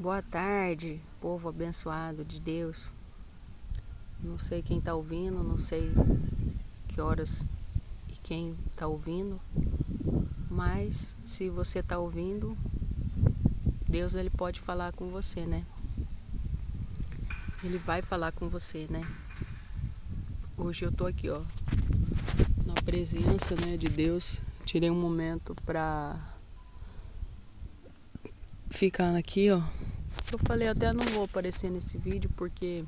Boa tarde, povo abençoado de Deus. Não sei quem está ouvindo, não sei que horas e quem está ouvindo, mas se você está ouvindo, Deus ele pode falar com você, né? Ele vai falar com você, né? Hoje eu tô aqui, ó, na presença, né, de Deus. Tirei um momento para ficar aqui, ó. Eu falei, até não vou aparecer nesse vídeo porque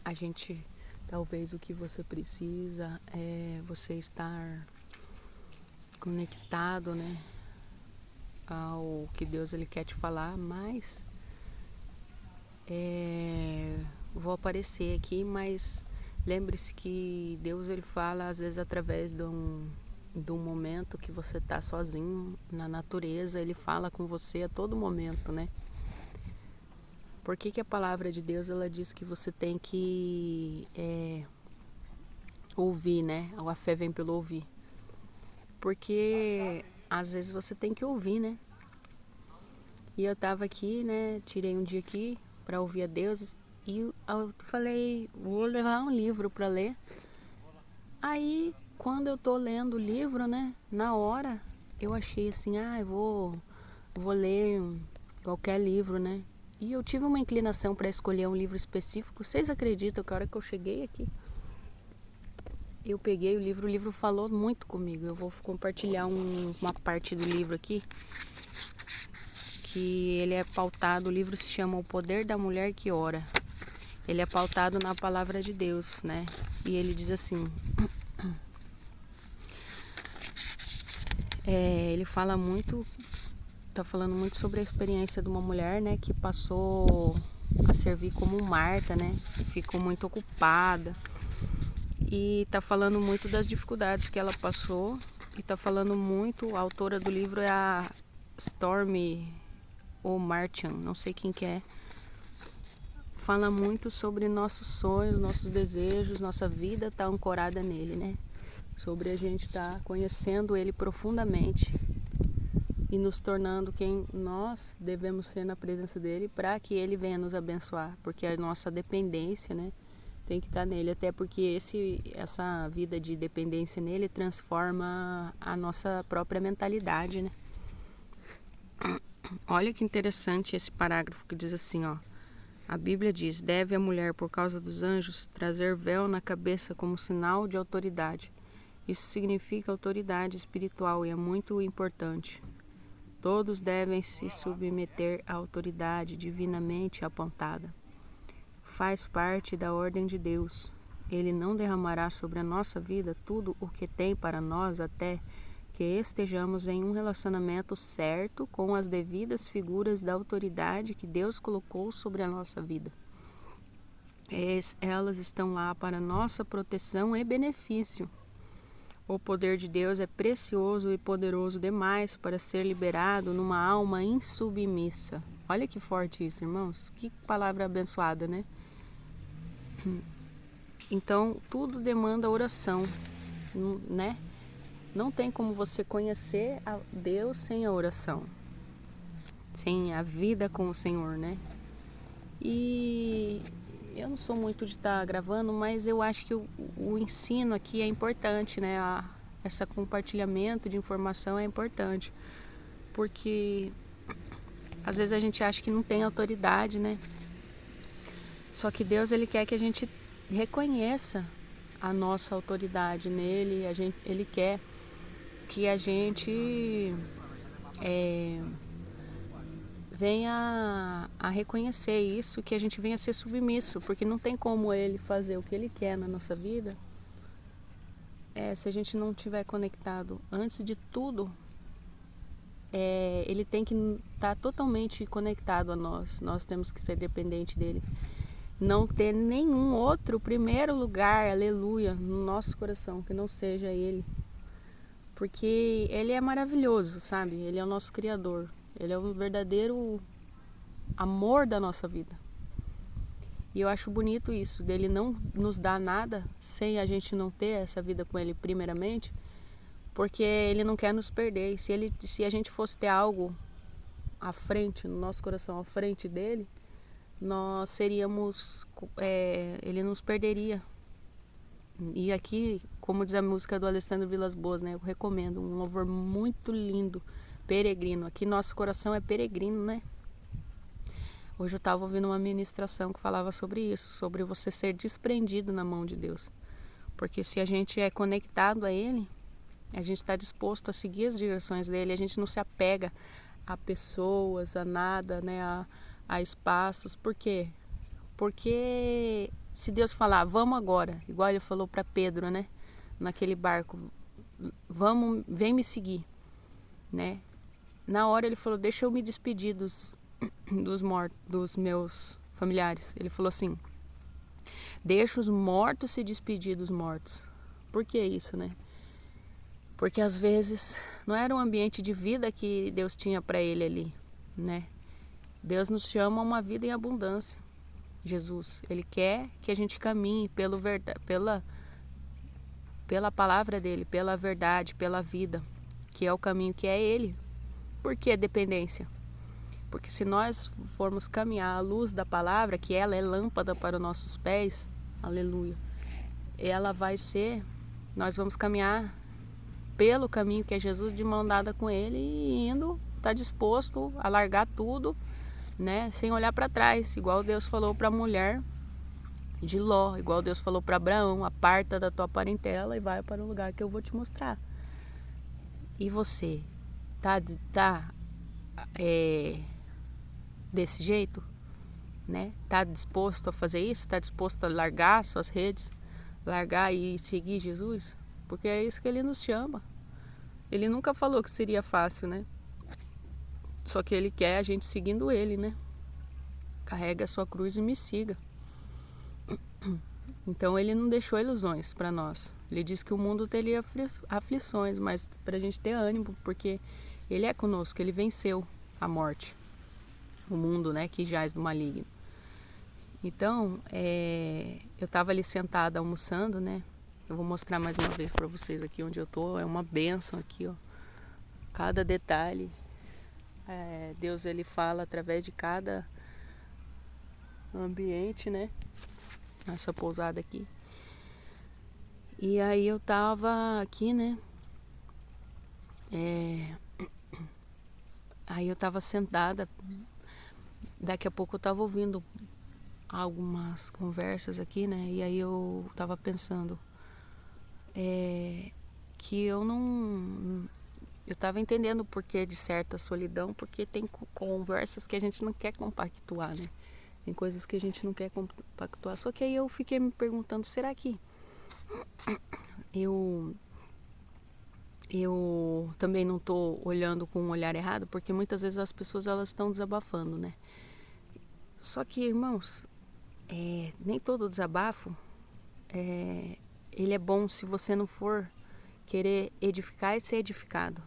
a gente, talvez o que você precisa é você estar conectado, né, ao que Deus ele quer te falar, mas vou aparecer aqui, mas lembre-se que Deus ele fala às vezes através de um momento que você está sozinho na natureza, ele fala com você a todo momento, né? Por que a palavra de Deus ela diz que você tem que ouvir, né? A fé vem pelo ouvir. Porque às vezes você tem que ouvir, né? E eu tava aqui, né? Tirei um dia aqui para ouvir a Deus e eu falei, vou levar um livro para ler. Aí, quando eu tô lendo o livro, né? Na hora, eu achei assim, eu vou ler qualquer livro, né? E eu tive uma inclinação para escolher um livro específico. Vocês acreditam que a hora que eu cheguei aqui, eu peguei o livro falou muito comigo. Eu vou compartilhar uma parte do livro aqui, que ele é pautado, o livro se chama O Poder da Mulher que Ora. Ele é pautado na palavra de Deus, né? E ele diz assim, ele fala muito, tá falando muito sobre a experiência de uma mulher, né, que passou a servir como Marta, né? Ficou muito ocupada. E tá falando muito das dificuldades que ela passou. E tá falando muito, a autora do livro é a Stormy O'Martian, não sei quem que é. Fala muito sobre nossos sonhos, nossos desejos, nossa vida tá ancorada nele, né? Sobre a gente tá conhecendo ele profundamente e nos tornando quem nós devemos ser na presença dele para que ele venha nos abençoar, porque a nossa dependência, né, tem que estar nele, até porque essa vida de dependência nele transforma a nossa própria mentalidade, né? Olha que interessante esse parágrafo que diz assim, ó. A Bíblia diz, deve a mulher, por causa dos anjos, trazer véu na cabeça como sinal de autoridade. Isso significa autoridade espiritual e é muito importante. Todos devem se submeter à autoridade divinamente apontada. Faz parte da ordem de Deus. Ele não derramará sobre a nossa vida tudo o que tem para nós até que estejamos em um relacionamento certo com as devidas figuras da autoridade que Deus colocou sobre a nossa vida. Elas estão lá para nossa proteção e benefício. O poder de Deus é precioso e poderoso demais para ser liberado numa alma insubmissa. Olha que forte isso, irmãos. Que palavra abençoada, né? Então, tudo demanda oração, né? Não tem como você conhecer a Deus sem a oração, sem a vida com o Senhor, né? E eu não sou muito de estar gravando, mas eu acho que o ensino aqui é importante, né? Esse compartilhamento de informação é importante, porque às vezes a gente acha que não tem autoridade, né? Só que Deus ele quer que a gente reconheça a nossa autoridade nele, ele quer que a gente venha a reconhecer isso, que a gente venha a ser submisso, porque não tem como ele fazer o que ele quer na nossa vida se a gente não estiver conectado. Antes de tudo, ele tem que estar totalmente conectado a nós temos que ser dependente dele, não ter nenhum outro primeiro lugar, aleluia, no nosso coração que não seja ele, porque ele é maravilhoso, sabe? Ele é o nosso Criador, ele é o verdadeiro amor da nossa vida. E eu acho bonito isso, dele não nos dar nada sem a gente não ter essa vida com ele primeiramente, porque Ele não quer nos perder. E se a gente fosse ter algo à frente, no nosso coração, à frente dele, nós seríamos, Ele nos perderia. E aqui, como diz a música do Alessandro Vilas Boas, né, eu recomendo, um louvor muito lindo, peregrino. Aqui nosso coração é peregrino, né? Hoje eu estava ouvindo uma ministração que falava sobre isso, sobre você ser desprendido na mão de Deus. Porque se a gente é conectado a Ele, a gente está disposto a seguir as direções dele, a gente não se apega a pessoas, a nada, né, a espaços. Por quê? Porque se Deus falar, vamos agora, igual ele falou para Pedro, né, naquele barco, vamos, vem me seguir, né? Na hora ele falou, deixa eu me despedir dos meus familiares. Ele falou assim, deixa os mortos se despedir dos mortos. Por que isso, né? Porque às vezes não era um ambiente de vida que Deus tinha para ele ali, né? Deus nos chama a uma vida em abundância. Jesus, Ele quer que a gente caminhe pela palavra dEle, pela verdade, pela vida, que é o caminho que é Ele. Por que dependência? Porque se nós formos caminhar à luz da palavra, que ela é lâmpada para os nossos pés, aleluia, nós vamos caminhar pelo caminho que é Jesus, de mão dada com Ele, e indo, tá disposto a largar tudo, né, sem olhar para trás, igual Deus falou para a mulher de Ló, igual Deus falou para Abraão, aparta da tua parentela e vai para o lugar que eu vou te mostrar. E você tá desse jeito, né? Tá disposto a fazer isso? Tá disposto a largar suas redes, largar e seguir Jesus? Porque é isso que Ele nos chama. Ele nunca falou que seria fácil, né? Só que Ele quer a gente seguindo Ele, né? Carrega a sua cruz e me siga. Então Ele não deixou ilusões para nós. Ele disse que o mundo teria aflições, mas para a gente ter ânimo, porque Ele é conosco, Ele venceu a morte, o mundo, né, que jaz do maligno. Então, eu estava ali sentada almoçando, né? Eu vou mostrar mais uma vez para vocês aqui onde eu tô. É uma bênção aqui, ó. Cada detalhe. Deus, Ele fala através de cada ambiente, né? Essa pousada aqui. E aí eu tava aqui, né? Aí eu tava sentada. Daqui a pouco eu tava ouvindo algumas conversas aqui, né? E aí eu tava pensando que eu tava entendendo o porquê de certa solidão, porque tem conversas que a gente não quer compactuar, né? Tem coisas que a gente não quer compactuar. Só que aí eu fiquei me perguntando, será que eu também não tô olhando com um olhar errado? Porque muitas vezes as pessoas, elas estão desabafando, né? Só que, irmãos, nem todo desabafo ele é bom se você não for querer edificar e ser edificado.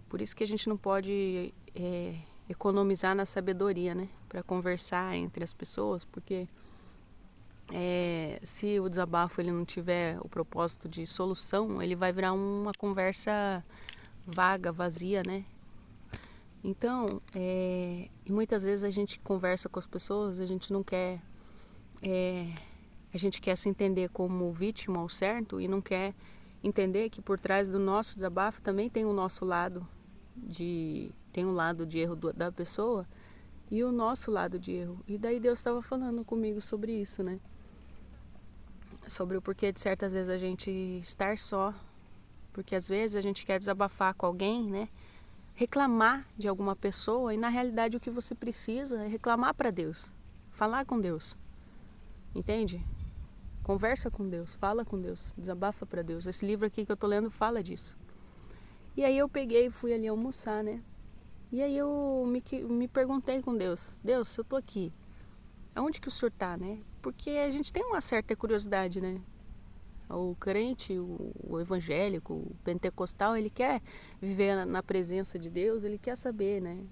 Por isso que a gente não pode economizar na sabedoria, né? Para conversar entre as pessoas, porque se o desabafo ele não tiver o propósito de solução, ele vai virar uma conversa vaga, vazia, né? Então, e muitas vezes a gente conversa com as pessoas, a gente não quer, a gente quer se entender como vítima ao certo e não quer entender que por trás do nosso desabafo também tem o nosso lado tem um lado de erro da pessoa e o nosso lado de erro. E daí Deus estava falando comigo sobre isso, né? Sobre o porquê de certas vezes a gente estar só, porque às vezes a gente quer desabafar com alguém, né? Reclamar de alguma pessoa, e na realidade o que você precisa é reclamar para Deus, falar com Deus, entende? Conversa com Deus, fala com Deus, desabafa para Deus. Esse livro aqui que eu tô lendo fala disso. E aí eu peguei e fui ali almoçar, né? E aí eu me perguntei com Deus, se eu tô aqui, aonde que o senhor tá, né? Porque a gente tem uma certa curiosidade, né? O crente, o evangélico, o pentecostal, ele quer viver na presença de Deus, ele quer saber, né?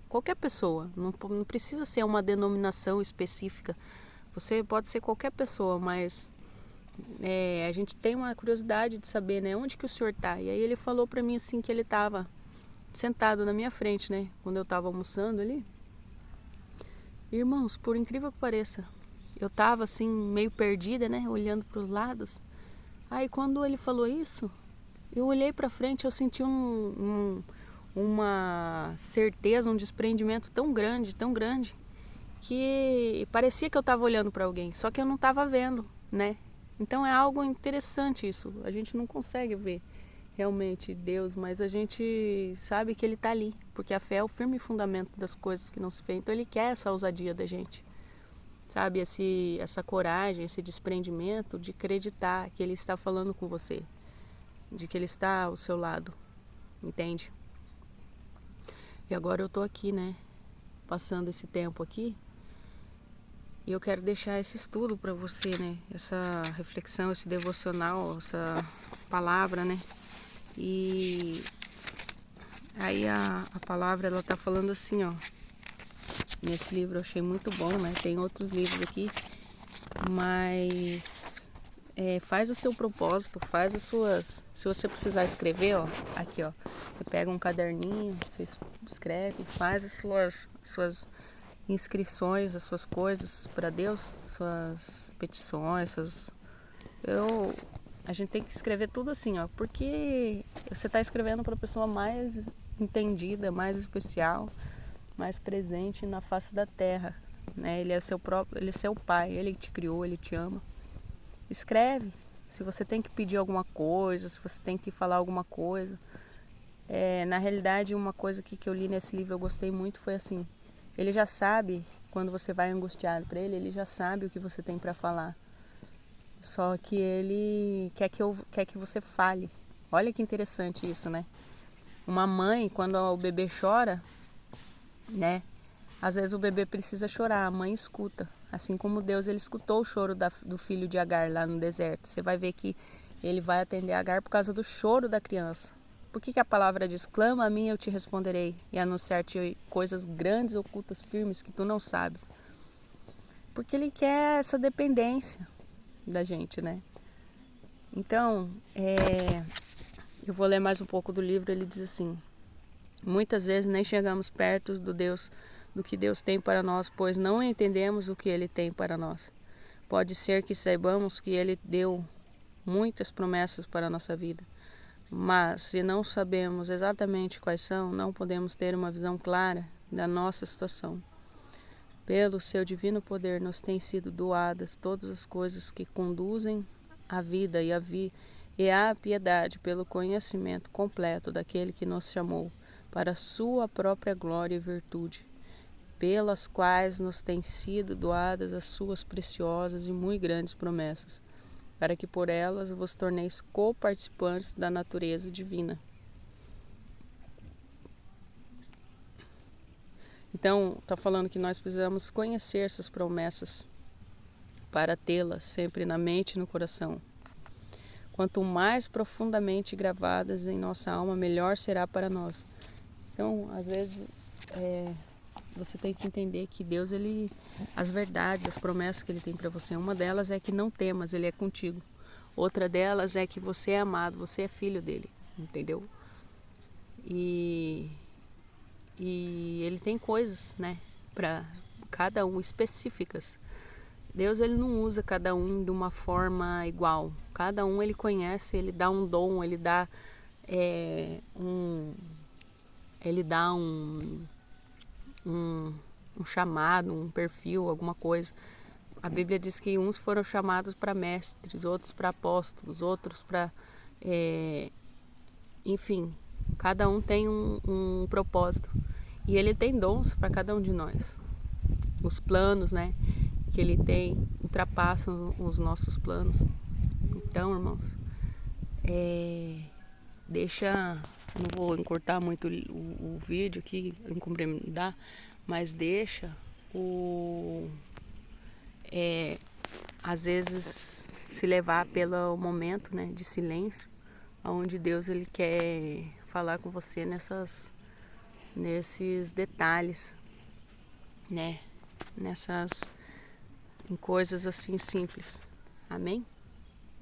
Qualquer pessoa, não precisa ser uma denominação específica. Você pode ser qualquer pessoa, mas a gente tem uma curiosidade de saber, né, onde que o senhor tá? E aí ele falou para mim assim que ele estava sentado na minha frente, né, quando eu estava almoçando ali. Irmãos, por incrível que pareça, eu estava assim meio perdida, né, olhando para os lados. Aí quando ele falou isso, eu olhei para frente, eu senti uma certeza, um desprendimento tão grande, que parecia que eu estava olhando para alguém, só que eu não estava vendo, né? Então é algo interessante isso. A gente não consegue ver realmente Deus, mas a gente sabe que Ele está ali, porque a fé é o firme fundamento das coisas que não se vê. Então Ele quer essa ousadia da gente, sabe? Essa coragem, esse desprendimento de acreditar que Ele está falando com você, de que Ele está ao seu lado, entende? E agora eu tô aqui, né? Passando esse tempo aqui. E eu quero deixar esse estudo para você, né? Essa reflexão, esse devocional, essa palavra, né? E aí a palavra, ela tá falando assim, ó. Nesse livro eu achei muito bom, né? Tem outros livros aqui, mas faz o seu propósito, faz as suas... Se você precisar escrever, ó, aqui, ó. Você pega um caderninho, você escreve, faz as suas inscrições, as suas coisas para Deus, suas petições, a gente tem que escrever tudo assim, ó, porque você está escrevendo para a pessoa mais entendida, mais especial, mais presente na face da terra, né? Ele é seu pai, ele te criou, ele te ama. Escreve. Se você tem que pedir alguma coisa, se você tem que falar alguma coisa. Na realidade, uma coisa que eu li nesse livro eu gostei muito foi assim: ele já sabe, quando você vai angustiado para ele já sabe o que você tem para falar. Só que ele quer que você fale. Olha que interessante isso, né? Uma mãe, quando o bebê chora, né? Às vezes o bebê precisa chorar, a mãe escuta. Assim como Deus, ele escutou o choro do filho de Agar lá no deserto. Você vai ver que ele vai atender Agar por causa do choro da criança. Por que a palavra diz: clama a mim, eu te responderei, e anunciar-te coisas grandes, ocultas, firmes, que tu não sabes? Porque ele quer essa dependência da gente, né? Então, eu vou ler mais um pouco do livro. Ele diz assim: muitas vezes nem chegamos perto do que Deus tem para nós, pois não entendemos o que Ele tem para nós. Pode ser que saibamos que Ele deu muitas promessas para a nossa vida, mas se não sabemos exatamente quais são, não podemos ter uma visão clara da nossa situação. Pelo seu divino poder nos têm sido doadas todas as coisas que conduzem à vida e à piedade, pelo conhecimento completo daquele que nos chamou para a sua própria glória e virtude, pelas quais nos têm sido doadas as suas preciosas e muito grandes promessas, para que por elas vos torneis coparticipantes da natureza divina. Então, está falando que nós precisamos conhecer essas promessas para tê-las sempre na mente e no coração. Quanto mais profundamente gravadas em nossa alma, melhor será para nós. Então, às vezes, você tem que entender que Deus, as verdades, as promessas que Ele tem para você, uma delas é que não temas, Ele é contigo. Outra delas é que você é amado, você é filho dele, entendeu? E Ele tem coisas, né, para cada um, específicas. Deus, ele não usa cada um de uma forma igual. Cada um ele conhece, ele dá um dom, ele dá um chamado, um perfil, alguma coisa. A Bíblia diz que uns foram chamados para mestres, outros para apóstolos, outros para... enfim, cada um tem um propósito. E ele tem dons para cada um de nós. Os planos, né, que ele tem ultrapassam os nossos planos. Então, irmãos, não vou encurtar muito o vídeo aqui, incomodar, mas deixa às vezes se levar pelo momento, né, de silêncio, onde Deus ele quer falar com você nesses detalhes, né, em coisas assim simples. Amém?